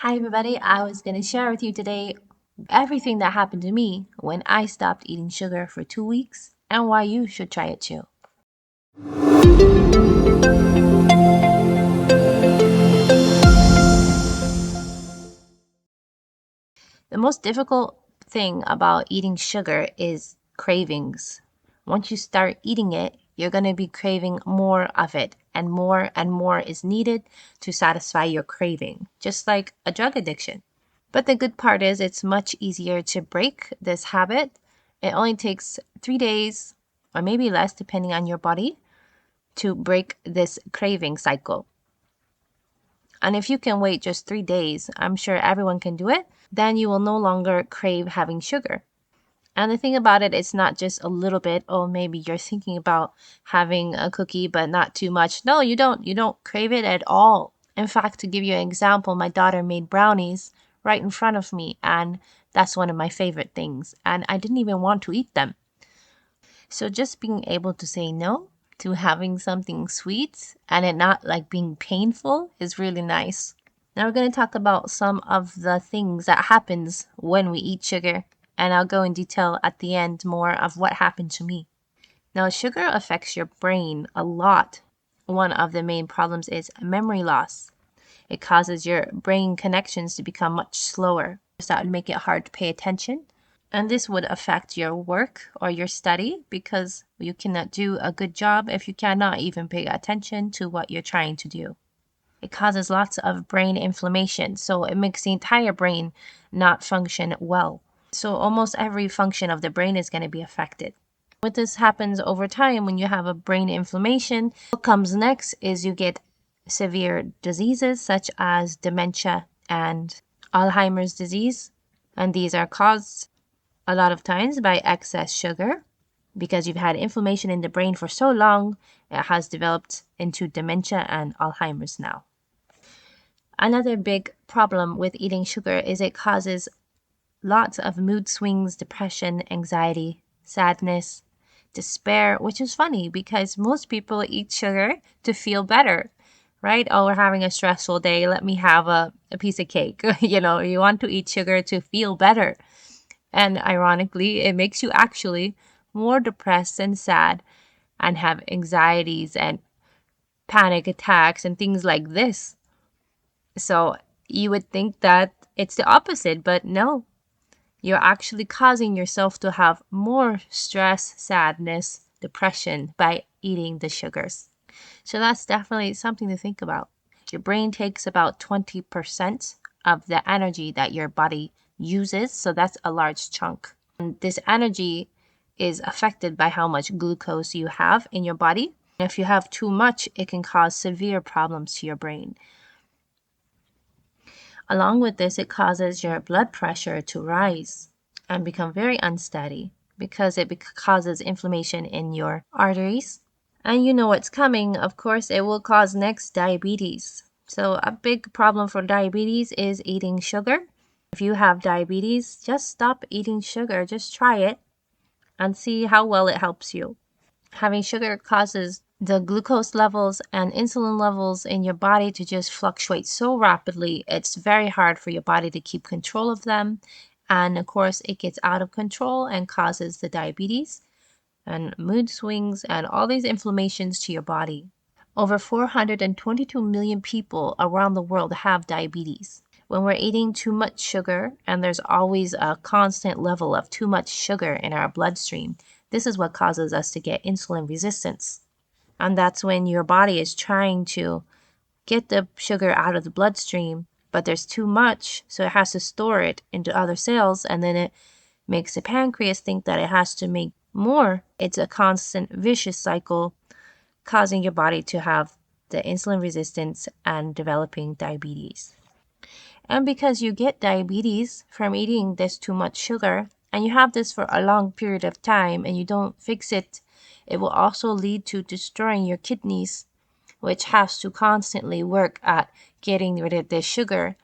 Hi, everybody. I was going to share with you today everything that happened to me when I stopped eating sugar for 2 weeks and why you should try it too. The most difficult thing about eating sugar is cravings. Once you start eating it, you're going to be craving more of it, and more is needed to satisfy your craving, just like a drug addiction. But the good part is it's much easier to break this habit. It only takes 3 days or maybe less, depending on your body, to break this craving cycle. And if you can wait just 3 days, I'm sure everyone can do it, then you will no longer crave having sugar. And the thing about it, it's not just a little bit. Oh, maybe you're thinking about having a cookie, but not too much. No, you don't. You don't crave it at all. In fact, to give you an example, my daughter made brownies right in front of me, and that's one of my favorite things. And I didn't even want to eat them. So just being able to say no to having something sweet and it not like being painful is really nice. Now we're going to talk about some of the things that happens when we eat sugar, and I'll go in detail at the end more of what happened to me. Now, sugar affects your brain a lot. One of the main problems is memory loss. It causes your brain connections to become much slower. So that would make it hard to pay attention. And this would affect your work or your study because you cannot do a good job if you cannot even pay attention to what you're trying to do. It causes lots of brain inflammation, so it makes the entire brain not function well. So almost every function of the brain is going to be affected. What this happens over time when you have a brain inflammation, what comes next is you get severe diseases such as dementia and Alzheimer's disease. And these are caused a lot of times by excess sugar because you've had inflammation in the brain for so long, it has developed into dementia and Alzheimer's now. Another big problem with eating sugar is it causes lots of mood swings, depression, anxiety, sadness, despair, which is funny because most people eat sugar to feel better, right? Oh, we're having a stressful day. Let me have a piece of cake. You want to eat sugar to feel better. And ironically, it makes you actually more depressed and sad and have anxieties and panic attacks and things like this. So you would think that it's the opposite, but no, you're actually causing yourself to have more stress, sadness, depression by eating the sugars. So that's definitely something to think about. Your brain takes about 20% of the energy that your body uses, so that's a large chunk. And this energy is affected by how much glucose you have in your body. If you have too much, it can cause severe problems to your brain. Along with this, it causes your blood pressure to rise and become very unsteady because it causes inflammation in your arteries. And you know what's coming. Of course, it will cause next diabetes. So a big problem for diabetes is eating sugar. If you have diabetes, just stop eating sugar. Just try it and see how well it helps you. Having sugar causes the glucose levels and insulin levels in your body to just fluctuate so rapidly. It's very hard for your body to keep control of them. And of course, it gets out of control and causes the diabetes and mood swings and all these inflammations to your body. Over 422 million people around the world have diabetes. When we're eating too much sugar, and there's always a constant level of too much sugar in our bloodstream, this is what causes us to get insulin resistance. And that's when your body is trying to get the sugar out of the bloodstream, but there's too much, so it has to store it into other cells, and then it makes the pancreas think that it has to make more. It's a constant vicious cycle, causing your body to have the insulin resistance and developing diabetes. And because you get diabetes from eating this too much sugar, and you have this for a long period of time and you don't fix it, it will also lead to destroying your kidneys, which has to constantly work at getting rid of this sugar.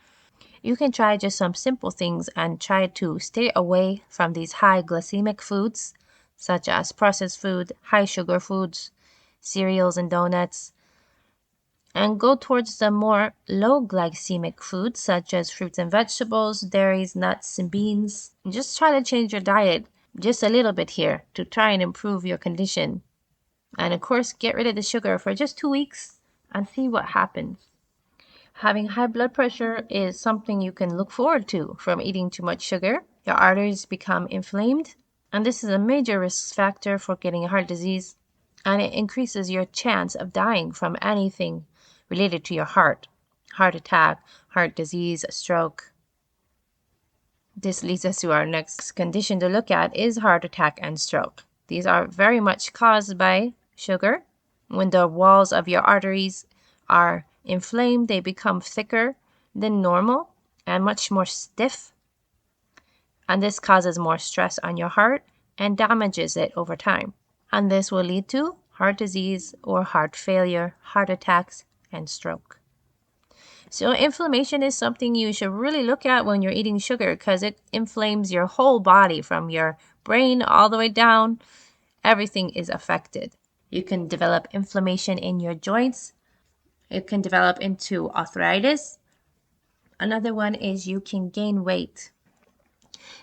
You can try just some simple things and try to stay away from these high glycemic foods, such as processed food, high sugar foods, cereals and donuts. and go towards the more low glycemic foods such as fruits and vegetables, dairies, nuts, and beans. Just try to change your diet just a little bit here to try and improve your condition. And of course, get rid of the sugar for just 2 weeks and see what happens. Having high blood pressure is something you can look forward to from eating too much sugar. Your arteries become inflamed, and this is a major risk factor for getting heart disease, and it increases your chance of dying from anything related to your heart attack, heart disease, stroke. This leads us to our next condition to look at is heart attack and stroke. These are very much caused by sugar. When the walls of your arteries are inflamed, they become thicker than normal and much more stiff. And this causes more stress on your heart and damages it over time. And this will lead to heart disease or heart failure, heart attacks, and stroke. So inflammation is something you should really look at when you're eating sugar because it inflames your whole body from your brain all the way down. Everything is affected. You can develop inflammation in your joints. It can develop into arthritis. Another one is you can gain weight.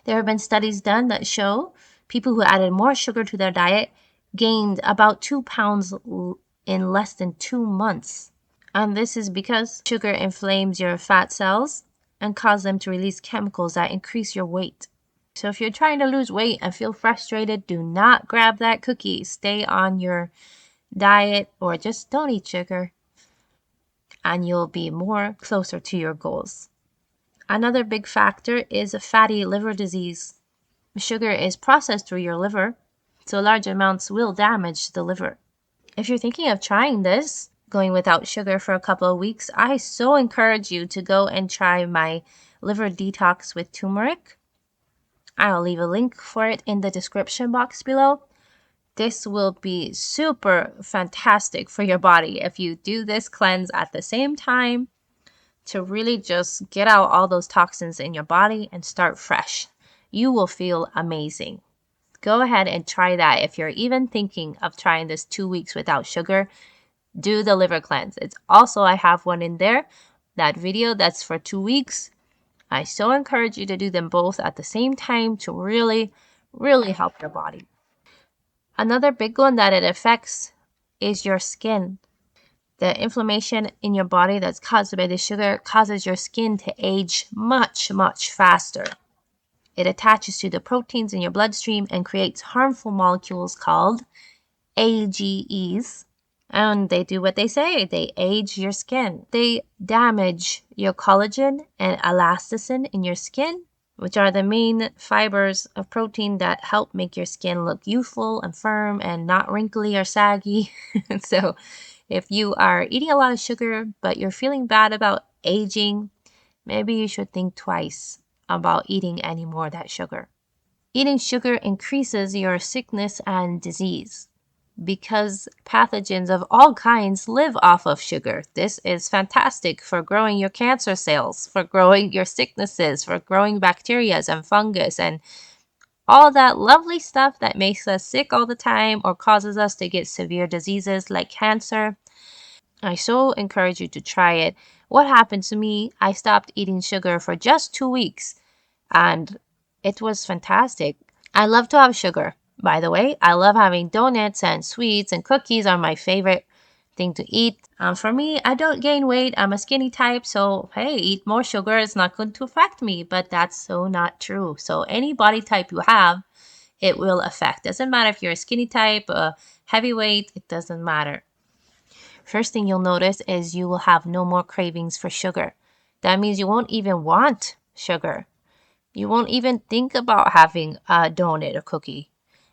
There have been studies done that show people who added more sugar to their diet gained about 2 pounds in less than 2 months. And this is because sugar inflames your fat cells and cause them to release chemicals that increase your weight. So if you're trying to lose weight and feel frustrated, do not grab that cookie. Stay on your diet or just don't eat sugar and you'll be more closer to your goals. Another big factor is fatty liver disease. Sugar is processed through your liver, so large amounts will damage the liver. If you're thinking of trying this, going without sugar for a couple of weeks, I so encourage you to go and try my liver detox with turmeric. I'll leave a link for it in the description box below. This will be super fantastic for your body if you do this cleanse at the same time to really just get out all those toxins in your body and start fresh. You will feel amazing. Go ahead and try that. If you're even thinking of trying this 2 weeks without sugar, do the liver cleanse. It's also, I have one in there, that video that's for 2 weeks. I so encourage you to do them both at the same time to really, really help your body. Another big one that it affects is your skin. The inflammation in your body that's caused by the sugar causes your skin to age much, much faster. It attaches to the proteins in your bloodstream and creates harmful molecules called AGEs. And they do what they say. They age your skin. They damage your collagen and elasticin in your skin, which are the main fibers of protein that help make your skin look youthful and firm and not wrinkly or saggy. So if you are eating a lot of sugar, but you're feeling bad about aging, maybe you should think twice about eating any more of that sugar. Eating sugar increases your sickness and disease because pathogens of all kinds live off of sugar. This is fantastic for growing your cancer cells, for growing your sicknesses, for growing bacteria and fungus and all that lovely stuff that makes us sick all the time or causes us to get severe diseases like cancer. I so encourage you to try it. What happened to me, I stopped eating sugar for just 2 weeks and it was fantastic. I love to have sugar, by the way. I love having donuts and sweets and cookies are my favorite thing to eat. For me, I don't gain weight. I'm a skinny type, so hey, eat more sugar. It's not going to affect me, but that's so not true. So any body type you have, it will affect. Doesn't matter if you're a skinny type, heavyweight, it doesn't matter. First thing you'll notice is you will have no more cravings for sugar. That means you won't even want sugar. You won't even think about having a donut or cookie.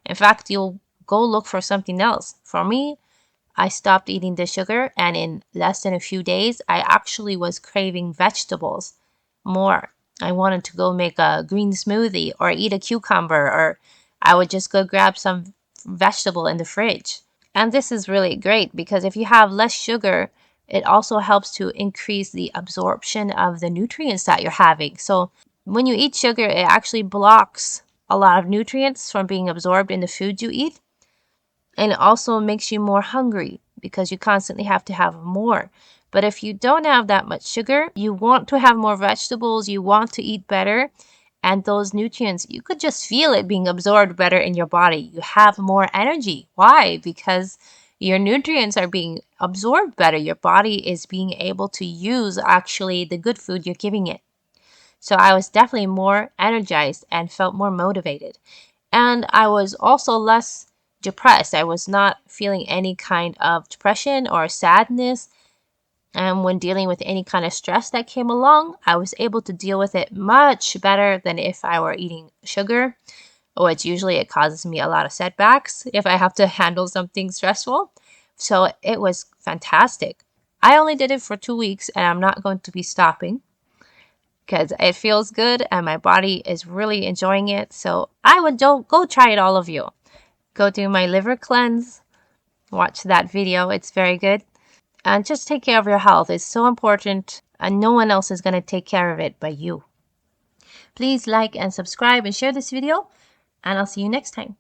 In fact, you'll go look for something else. For me, I stopped eating the sugar, and in less than a few days, I actually was craving vegetables more. I wanted to go make a green smoothie or eat a cucumber, or I would just go grab some vegetable in the fridge. And this is really great because if you have less sugar, it also helps to increase the absorption of the nutrients that you're having. So when you eat sugar, it actually blocks a lot of nutrients from being absorbed in the food you eat. And it also makes you more hungry because you constantly have to have more. But if you don't have that much sugar, you want to have more vegetables, you want to eat better, and those nutrients, you could just feel it being absorbed better in your body. You have more energy. Why? Because your nutrients are being absorbed better. Your body is being able to use actually the good food you're giving it. So I was definitely more energized and felt more motivated. And I was also less depressed. I was not feeling any kind of depression or sadness. And when dealing with any kind of stress that came along, I was able to deal with it much better than if I were eating sugar, which usually it causes me a lot of setbacks if I have to handle something stressful. So it was fantastic. I only did it for 2 weeks and I'm not going to be stopping because it feels good and my body is really enjoying it. So I would go try it, all of you. Go do my liver cleanse. Watch that video. It's very good. And just take care of your health. It's so important, and no one else is going to take care of it but you. Please like and subscribe and share this video, and I'll see you next time.